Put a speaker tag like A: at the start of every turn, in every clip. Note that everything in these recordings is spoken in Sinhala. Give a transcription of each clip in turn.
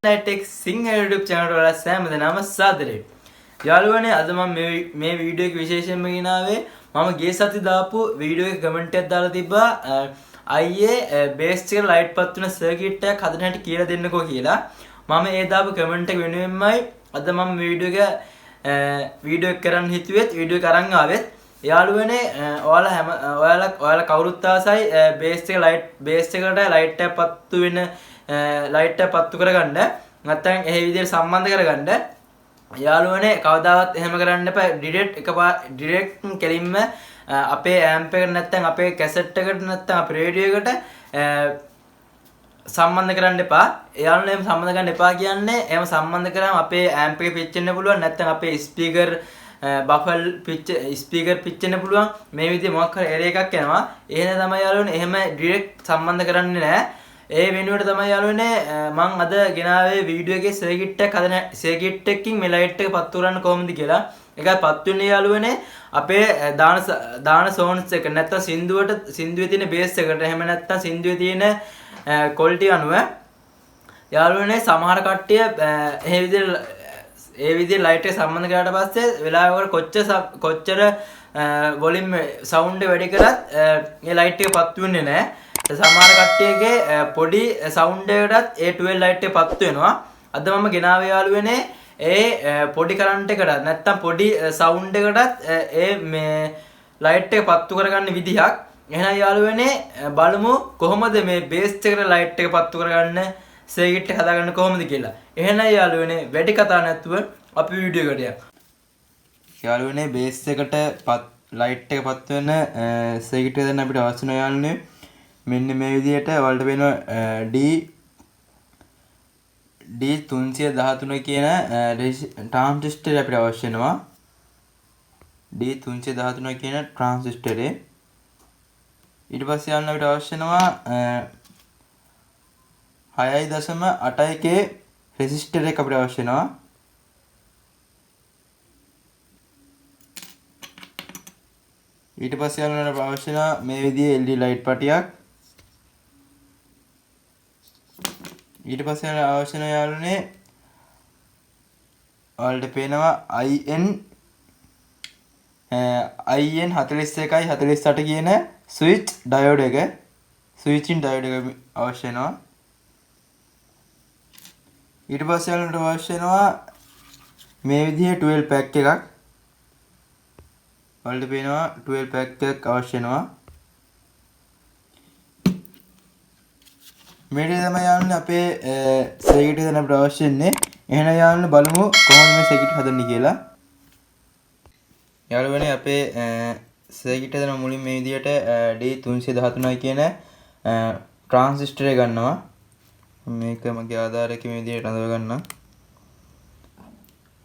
A: ටෙක් සිංහල YouTube channel වල සෑම දෙනාම සාදරේ. යාළුවනේ අද මම මේ වීඩියෝ එක විශේෂයෙන්ම ගෙනාවේ මම ගිය සති දාපු වීඩියෝ එක කමෙන්ට් එකක් දාලා තිබ්බා අයියේ බේස් එක ලයිට් පත් වෙන සර්කිට් එකක් හදන හැටි කියලා දෙන්නකෝ කියලා. මම ඒ දාපු කමෙන්ට් එක වෙනුවෙන්මයි අද මම වීඩියෝ එක කරන්න හිතුවෙත් වීඩියෝ එක අරන් ආවෙත්. යාළුවනේ ඔයාලා කවුරුත් ආසයි බේස් එකට ලයිට් එක පත්තු වෙන ලයිට් එක පත්තු කරගන්න නැත්නම් ඒ විදිහට සම්බන්ධ කරගන්න. යාළුවනේ කවදාවත් එහෙම කරන්න එපා. ඩිරෙක්ට් කෙලින්ම අපේ ඇම්ප් එකට නැත්නම් අපේ කැසට් එකට නැත්නම් අපේ රේඩියෝ එකට සම්බන්ධ කරන්න එපා. යාළුවනේ එහෙම සම්බන්ධ කරන්න එපා කියන්නේ එහෙම සම්බන්ධ කරාම අපේ ඇම්ප් එක පිච්චෙන්න පුළුවන් නැත්නම් අපේ ස්පීකර් බෆල් ස්පීකර් පිච්චෙන්න පුළුවන්. මේ විදිහේ මොකක් හරි එරර් එකක් එනවා. එහෙනම් තමයි යාළුවනේ එහෙම ඩිරෙක්ට් සම්බන්ධ කරන්නේ නැහැ. ඒ වෙනුවට තමයි යාළුවනේ මම අද ගෙනාවේ වීඩියෝ එකේ සර්කිට් එක හදන සර්කිට් එකකින් මේ ලයිට් එක පත්තු කරන්න කොහොමද කියලා. ඒකත් පත්තු වෙන්නේ යාළුවනේ අපේ දාන සෝන්ස් එක නැත්නම් සින්දුවේ තියෙන බේස් එකට එහෙම නැත්නම් සින්දුවේ තියෙන ක්වොලිටි අනුව. යාළුවනේ සමහර කට්ටිය ඒ විදිහේ ලයිට් එක සම්බන්ධ කරාට පස්සේ වෙලාවකට කොච්චර වොලියම් සවුන්ඩ් එක වැඩි කරත් මේ ලයිට් එක පත්තු වෙන්නේ නැහැ. සමහර කට්ටියගේ පොඩි සවුන්ඩ් එකකටත් ඒ 12 ලයිට් එක පත්තු වෙනවා. අද මම ගෙනාවේ යාළුවනේ ඒ පොඩි කරන්ට් එකකට නැත්තම් පොඩි සවුන්ඩ් එකකටත් ඒ මේ ලයිට් එක පත්තු කරගන්න විදිහක්. එහෙනම් යාළුවනේ බලමු කොහොමද මේ බේස් එකට ලයිට් එක පත්තු කරගන්න සර්කිට් එක හදාගන්න කොහොමද කියලා. එහෙනම් යාළුවනේ වැඩි කතා නැතුව අපි වීඩියෝ එකට යමු. යාළුවනේ බේස් එකට ලයිට් එක පත්තු වෙන සර්කිට් එක දැන් අපිට අවශ්‍ය නැහැ යාළුවනේ. මෙන්න මේ විදිහට ඔයාලට වෙනවා D313 කියන ට්‍රාන්සිස්ටර් අපිට අවශ්‍ය වෙනවා. D313 කියන ට්‍රාන්සිස්ටරේ ඊට පස්සේ යන්න අපිට අවශ්‍ය වෙනවා 6.8k රෙසිස්ටර් එක අපිට අවශ්‍ය වෙනවා. ඊට පස්සේ යන්න අපිට අවශ්‍ය වෙනවා මේ විදිහේ LED ලයිට් පටියක්. ඊට පස්සේ අවශ්‍ය වෙන යාළුවනේ ඔයාලට පේනවා IN 41යි 48 කියන ස්විච් ඩයෝඩ් එක ස්විචින් ඩයෝඩ් එක අවශ්‍ය වෙනවා. ඊට පස්සේ යාළුවන්ට අවශ්‍ය වෙනවා මේ විදිහේ 12 පැක් එකක්. ඔයාලට පේනවා 12 පැක් එකක් අවශ්‍ය වෙනවා. මේක තමයි යාළුවනේ අපේ සර්කිට් එක දැන් අපිට අවශ්‍ය වෙන්නේ. එහෙනම් යාළුවනේ බලමු කොහොමද මේ සර්කිට් හදන්නේ කියලා. යාළුවනේ අපේ සර්කිට් එක දැන් මුලින් මේ විදිහට D313 කියන ට්‍රාන්සිස්ටර් එක ගන්නවා. මේක මගේ ආධාරයක මේ විදිහට අඳව ගන්නම්.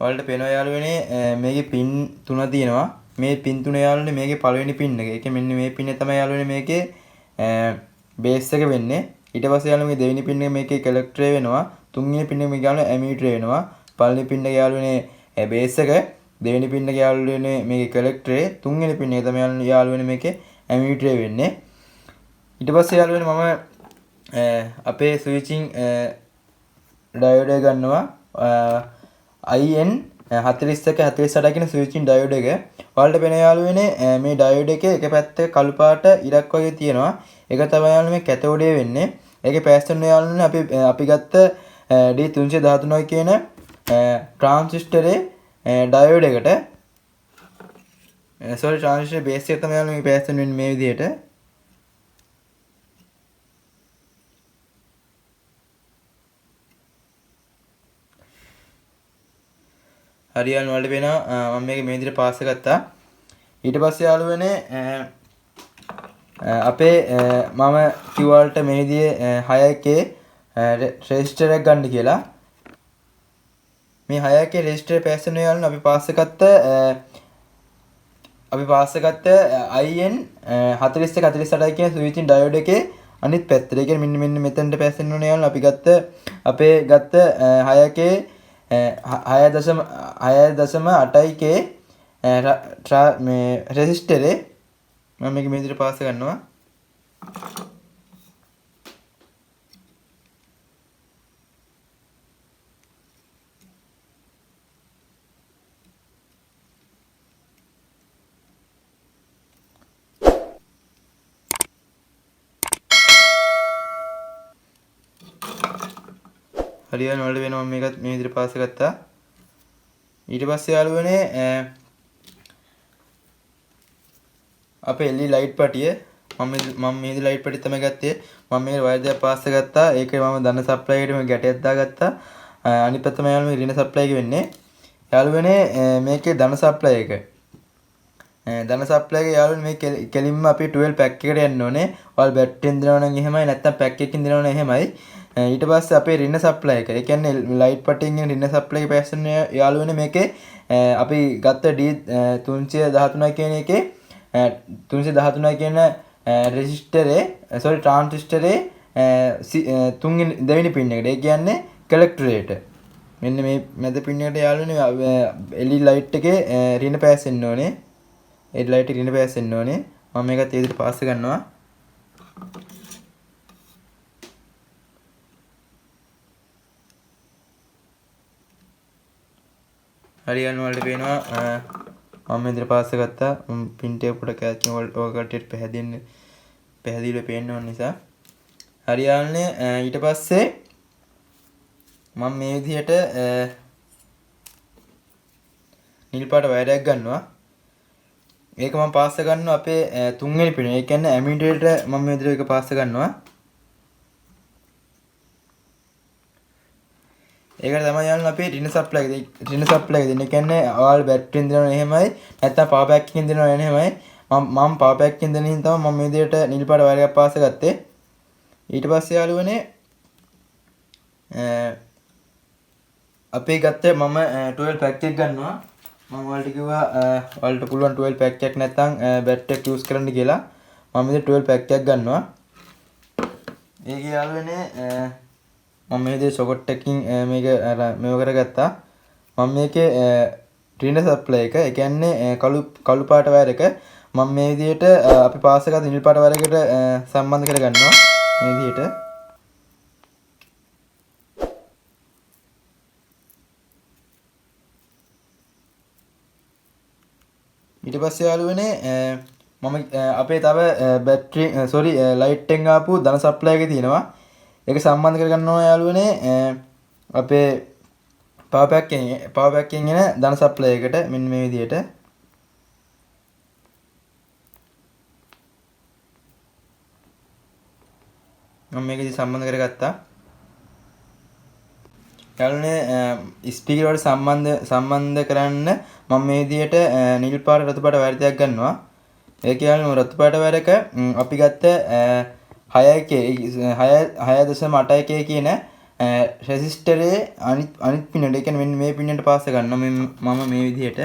A: ඔයාලට පේනවා යාළුවනේ මේකේ පින් 3 තියෙනවා. මේ පින් 3 යාළුවනේ මේකේ පළවෙනි පින් එක. ඒකේ මෙන්න මේ පින් එක තමයි යාළුවනේ මේකේ බේස් එක වෙන්නේ. ඊට පස්සේ යාළුවනේ දෙවෙනි පින් එක මේකේ කලෙක්ටර් වෙනවා. තුන්වෙනි පින් එක මේක යාළුවනේ ඇමීටර් වෙනවා. පළවෙනි පින් එක යාළුවනේ බේස් එක, දෙවෙනි පින් එක යාළුවනේ මේකේ කලෙක්ටර්, තුන්වෙනි පින් එක තමයි යාළුවනේ මේකේ ඇමීටර් වෙන්නේ. ඊට පස්සේ යාළුවනේ මම අපේ ස්විචින් ඩයෝඩ් එක ගන්නවා. IN 41 48 කියන ස්විචින් ඩයෝඩ් එක. ඔයාලට පේන යාළුවනේ මේ ඩයෝඩ් එකේ එක පැත්තක කළු පාට ඉරක් වගේ තියෙනවා. ඒක තමයි යාළුවනේ මේ කැතෝඩේ වෙන්නේ. ඒකේ පැස්සෙන් යාළුවනේ අපි ගත්ත D313 කියන ට්‍රාන්සිස්ටරේ ඩයෝඩ් එකට ට්‍රාන්සිස්ටරේ බේස් එක තමයි යාළුවනේ මේ පැස්සෙන් වෙන්නේ මේ විදිහට. හරියන් වලට වෙනවා මම මේක මේ විදිහට පාස් ගත්තා. ඊට පස්සේ යාළුවනේ අපේ මම කිව්වාලට මේ විදිහේ 6k රෙසිස්ටර් එකක් ගන්න කියලා. මේ 6k රෙසිස්ටර් පැස්සෙන් යාළුවනේ අපි පාස් ගත්ත IN 41 48 කියන ස්විචින් ඩයෝඩ් එකේ අනිත් පැත්තට. ඒ කියන්නේ මෙන්න මෙතනට පැස්සෙන් ඕනේ යාළුවනේ අපි ගත්ත 6k 6.8k මේ රෙසිස්ටරේ මම මේක මේ විදිහට පාස් කරනවා. හරියන වලට වෙනවා මම මේකත් මේ විදිහට පාස් ගත්තා. ඊට පස්සේ යාළුවනේ අපේ LED ලයිට් පටිය මම මේ ලයිට් පටිය තමයි ගත්තේ. මම මේක වයර් දෙකක් පාස් කරගත්තා. ඒකේ මම ධන සප්ලයි එකට මේ ගැටයක් දාගත්තා. අනිත් පැත්ත තමයි යාළුවනේ ඍණ සප්ලයි එක වෙන්නේ. යාළුවනේ මේකේ ධන සප්ලයි එක. ධන සප්ලයි එක යාළුවනේ මේ කෙලින්ම අපි 12 පැක් එකට යන්න ඕනේ. ඔයාලා බැටරියෙන් දෙනවා නම් එහෙමයි නැත්නම් පැක් එකකින් දෙනවා නම් එහෙමයි. ඊට පස්සේ අපේ රින්න සප්ලයි එක. ඒ කියන්නේ ලයිට් පටියෙන් එන රින්න සප්ලයි එක පැස්සෙන යාළුවනේ මේකේ අපි ගත්ත D313 කියන එකේ 313 කියන රෙසිස්ටරේ ට්‍රාන්සිස්ටරේ දෙවෙනි පින් එකට. ඒ කියන්නේ කලෙක්ටරේට. මෙන්න මේ මැද පින් එකට යාළුවනේ LED ලයිට් එකේ රින්න පැස්සෙන්න ඕනේ. LED ලයිට් එකේ රින්න පැස්සෙන්න ඕනේ. මම මේකත් ඒ විදිහට පාස් ගන්නවා. හරියන වලට පේනවා මම මෙතන පාස් ගත්තා. පින් ටේප් උඩ කැච්චින් වලට ඔය කට්ටියට පැහැදිලිව පේන්න ඕන නිසා. හරියන්නේ ඊට පස්සේ මම මේ විදිහට නිල් පාට වයරයක් ගන්නවා. ඒක මම පාස් ගන්නවා අපේ තුන්වෙනි පින. ඒ කියන්නේ ඇමිටරේට මම මේ විදිහට එක පාස් ගන්නවා. ඒකට තමයි යන්නේ අපි රින සප්ලයි දෙන්නේ. ඒ කියන්නේ ඔයාලා බැටරියෙන් දෙනවා එහෙමයි නැත්නම් පවර් පැක් එකකින් දෙනවා එහෙමයි. මම පවර් පැක් එකකින් දෙන හින්දා තමයි මම මේ විදිහට නිල් පාට වයර් එකක් පාස් ගත්තේ. ඊට පස්සේ යාළුවනේ අපි ගත්තේ මම 12 පැක් එකක් ගන්නවා. මම ඔයාලට කිව්වා ඔයාලට පුළුවන් 12 පැක් එකක් නැත්නම් බැටරි එක යූස් කරන්න කියලා. මම මේ 12 පැක් එකක් ගන්නවා. ඒක යාළුවනේ මම මේ විදිහේ සොකට් එකකින් මේක මේව කරගත්තා. මම මේකේ රින සප්ලයි එක, ඒ කියන්නේ කළු පාට වයර් එක මම මේ විදිහට අපි පාස් කරගත්ත නිල් පාට වයර් එකට සම්බන්ධ කරගන්නවා මේ විදිහට. ඊට පස්සේ යාළුවනේ මම අපේ තව බැටරි ලයිට් එකෙන් ආපු ධන සප්ලයි එක තියෙනවා. ඒක සම්බන්ධ කරගන්න ඕන යාළුවනේ අපේ පවර් පැක් එකෙන් එන ධන සප්ලයි එකට මෙන්න මේ විදිහට. මම මේක ඉතින් සම්බන්ධ කරගත්තා. යාළුවනේ ස්පීකර් වලට සම්බන්ධ කරන්න මම මේ විදිහට නිල් පාට රතු පාට වයර් දෙකක් ගන්නවා. ඒ කියන්නේ රතු පාට වයර් එක අපි ගත්ත 6.81 කියන රෙසිස්ටරේ අනිත් පින්නට, ඒ කියන්නේ මෙන්න මේ පින්නට පාස් ගන්නවා මම මේ විදිහට.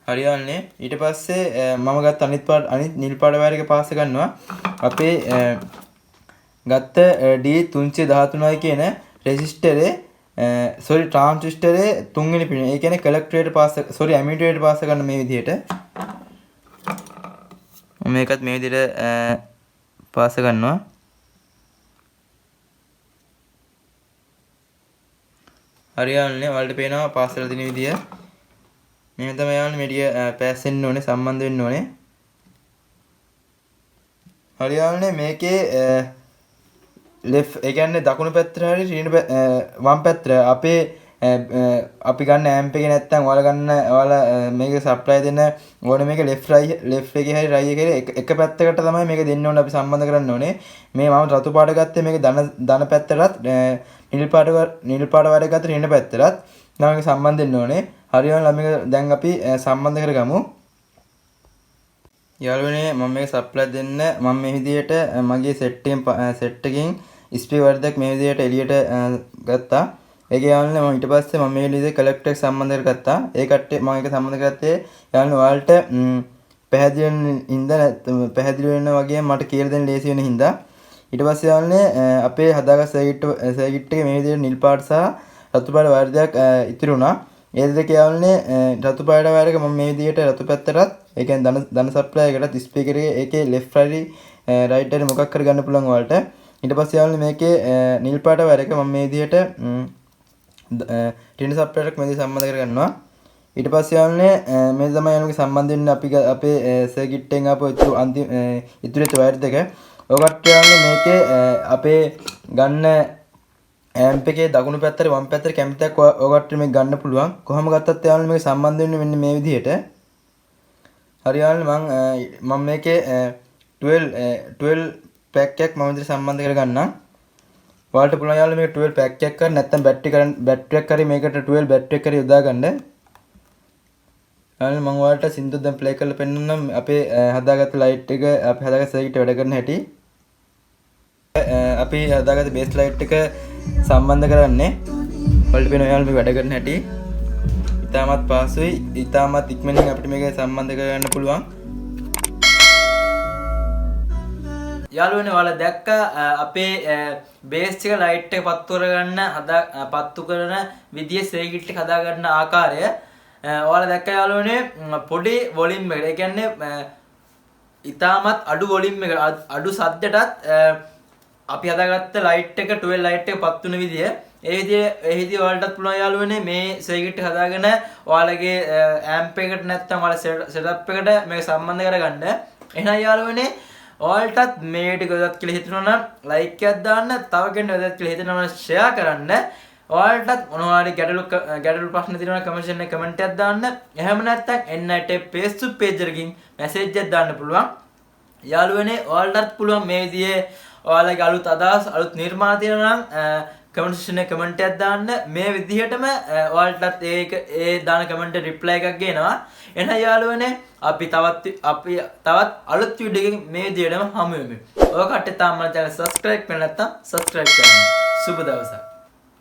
A: හරියන්නේ. ඊට පස්සේ මම ගත්ත අනිත් නිල් පාට වයර් එක පාස් ගන්නවා අපේ ගත්ත D313 කියන රෙසිස්ටරේ ට්‍රාන්සිස්ටරේ තුන්වෙනි පින. ඒ කියන්නේ කලෙක්ටරේට ඇමිටරේට පාස් ගන්න මේ විදිහට. මම මේකත් මේ විදිහට පාස් ගන්නවා. හරියන්නේ වලට පේනවා පාස් කරලා තියෙන විදිය. මේ තමයි යන්නේ මෙඩිය පැස්සෙන්න ඕනේ, සම්බන්ධ වෙන්න ඕනේ. හරියන්නේ මේකේ ඒ කියන්නේ දකුණු පැත්තට හරි වම් පැත්තට අපි ගන්න ඇම්ප් එකේ නැත්තම් ඔයාලා මේක සප්ලයි දෙන්න ඕනේ. මේක ලෙෆ්ට් එකේ හරි රයිට් එකේ එක පැත්තකට තමයි මේක දෙන්න ඕනේ. අපි සම්බන්ධ කරන්න ඕනේ. මේ මම රතු පාට ගත්තේ මේක ධන පැත්තටත් නිල් පාට වයර් ගත්තේ ඍණ පැත්තටත් නම් මේක සම්බන්ධ වෙන්න ඕනේ. හරියනවා. මේක දැන් අපි සම්බන්ධ කරගමු. යාළුවනේ මම මේක සප්ලයි දෙන්න මම මේ විදිහට මගේ සෙට් එකකින් ස්පීකර් දෙක මේ විදිහට එළියට ගත්තා. ඒක යාළුවනේ මම ඊට පස්සේ මම මේ විදිහේ කලෙක්ටර් එක සම්බන්ධ කරගත්තා. ඒකට මම ඒක සම්බන්ධ කරගත්තේ යාළුවනේ ඔයාලට පැහැදිලි වෙන වගේ මට කියලා දෙන්න ලේසි වෙන හින්දා. ඊට පස්සේ යාළුවනේ අපේ හදාගත් සර්කිට් එකේ මේ විදිහට නිල් පාට සහ රතු පාට වයර් දෙකක් ඉතිරි වුණා. ඒ දෙක යාළුවනේ රතු පාට වයර් එක මම මේ විදිහට රතු පැත්තටත්, ඒ කියන්නේ ධන සප්ලයි එකටත් ස්පීකර් එකේ ලෙෆ්ට් රයිට් එක මොකක් කර ගන්න පුළුවන් ඔයාලට. ඊට පස්සේ යාළුවනේ මේකේ නිල් පාට වයර් එක මම මේ විදිහට රින සප්ලයි එකක් මේ විදිහට සම්බන්ධ කරගන්නවා. ඊට පස්සේ යාළුවනේ මේ තමයි යාළුවගේ සම්බන්ධ වෙන්න අපි අපේ සර්කිට් එකෙන් ආපු අන්තිම ඉතුරු වයර් දෙක. ඔකට යාළුවනේ මේකේ අපේ ගන්න ඇම්ප් එකේ දකුණු පැත්තට වම් පැත්තට කැමතික් ඔකට මේක ගන්න පුළුවන්. කොහොම ගත්තත් යාළුවනේ මේක සම්බන්ධ වෙන්නේ මෙන්න මේ විදිහට. හරි යාළුවනේ මම මේකේ 12 පැක් එකක් මම විතර සම්බන්ධ කරගන්නම්. ඔයාලට පුළුවන් යාළුවනේ මේක 12 පැක් එකක් කරන්න නැත්නම් බැටරි එකක් හරි මේකට 12 බැටරි එකක් හරි යොදා ගන්න. යාළුවනේ මම ඔයාලට සින්දු දැන් ප්ලේ කරලා පෙන්නන්නම් අපේ හදාගත්ත ලයිට් එක අපි හදාගත්ත සර්කිට් වැඩ කරන හැටි. අපි හදාගත්ත බේස් ලයිට් එක සම්බන්ධ කරන්නේ. ඔයාලට පේනවා යාළුවනේ මේක වැඩ කරන හැටි. ඉතාමත් පහසුයි. ඉතාමත් ඉක්මනින් අපිට මේක සම්බන්ධ කරගන්න පුළුවන්. යාළුවනේ ඔයාලා දැක්ක අපේ බේස් එක ලයිට් එක පත්තු කරන විදිය සර්කිට් එක හදා ගන්න ආකාරය. ඔයාලා දැක්ක යාළුවනේ පොඩි වොලියම් එක. ඒ කියන්නේ ඉතාමත් අඩු වොලියම් එක අඩු සද්දටත් අපි හදාගත්ත ලයිට් එක 12 ලයිට් එක පත් වෙන විදිය. ඒ විදිය ඔයාලටත් පුළුවන් යාළුවනේ මේ සර්කිට් එක හදාගෙන ඔයාලගේ ඇම්ප් එකට නැත්නම් ඔයාලා සෙටප් එකට මේක සම්බන්ධ කරගන්න. එහෙනම් යාළුවනේ ඔයාලටත් මේ වීඩියෝ එක වැදගත් කියලා හිතෙනවා නම් ලයික් එකක් දාන්න, තව කෙනෙක් වැදගත් කියලා හිතෙනවා නම් ෂෙයා කරන්න. ඔයාලටත් මොනවා හරි ගැටලු ප්‍රශ්න තියෙනවා නම් කමෙන්ට් එකේ කමෙන්ට් එකක් දාන්න. එහෙම නැත්නම් NIT Facebook page එකකින් මැසේජ් එකක් දාන්න පුළුවන්. යාළුවනේ ඔයාලටත් පුළුවන් මේ විදිහේ ඔයාලගේ අලුත් අදහස් අලුත් නිර්මාණ තියෙනවා නම් කමෙන්ට් සෙක්ෂන් එකේ කමෙන්ට් එකක් දාන්න. මේ විදිහටම ඔයාලටත් ඒ දාන කමෙන්ට් එක රිප්ලයි එකක් ගේනවා. එහෙනම් යාළුවනේ අපි තවත් අලුත් වීඩියෝ එකකින් මේ විදිහටම හමු වෙමු. ඔය කට්ටිය තාම මම channel subscribe කරලා නැත්නම් subscribe කරන්න. සුබ දවසක්.